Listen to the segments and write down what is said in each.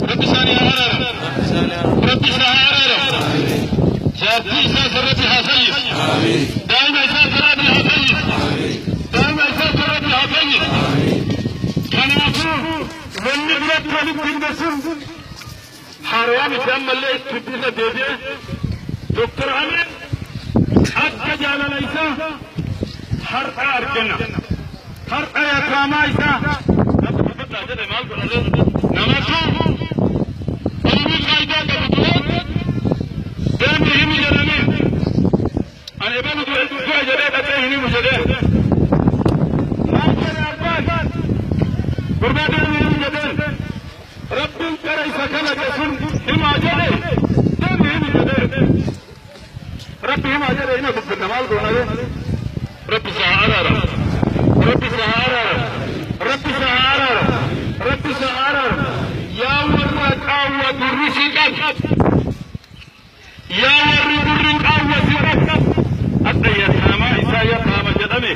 رب ثاني عرر رب سعارر جاتي سرتها سيد دائما سرتها سيد دائما سرتها سيد كان أقول والنبلة طالب تلبسون حرام جام اللي تبدينا ديدي دكتور عمر حتى جال ليس حرق أرجنا حرق يكرام إيسا نمسو أمي قايدة كبتوات دامي همي جرمين أنا إبانو دعا جريد أتهني مجدد ما كان أربان قربات همي مجدد رب الكري سكنة جسم هما جريد دامي همي جريد رب هما جريد هنا بطل نمال قونا رب سعارة رب سعارة رب سعارة رب سعارة يا ورد أود الرشيد يا ورد الرشيد حتى يتهام إسا يتهام جدمي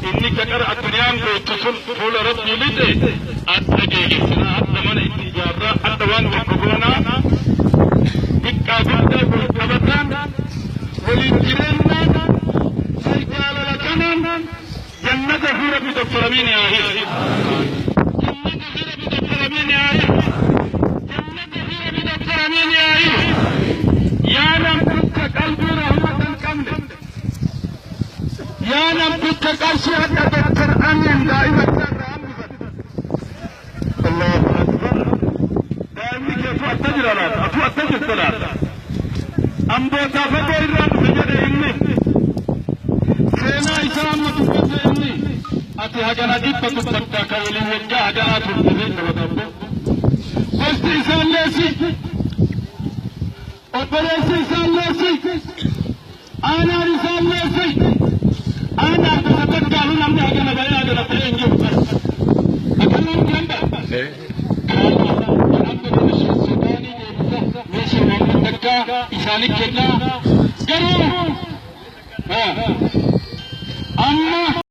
إنك قرأ الدنيا بيتصل طول ربي لدي أتجي سنا حتى من إتجارة حتى وان وقبونا بكا بكا بالتبتان وللجرين سيقال لكنا جنة في ربي دكتور أمين يا أهيل جنة في ربي دكتور أمين يا أهيل جنة في ربي دكتور أمين يا أهيل يا نم كنت قلبي رحمة كاملة يا نم كنت قلبي حتى دكتور أمين دائما الله أكبر دائما كيف أتجر على أتجر ثلاثة أمبو تافقو إيران بجد إني سينا إسلام متفقد إني أتي هجانا ديبا تبتا كولي وجا هجانا تبتغين ودبو وست إسان ليسي أبريس إسان ليسي أنا إسان ليسي أنا أتفقد قالوا نمني هجانا بيا هجانا تهين جبتا أكلم جنبا إسانك كنا قالوا أما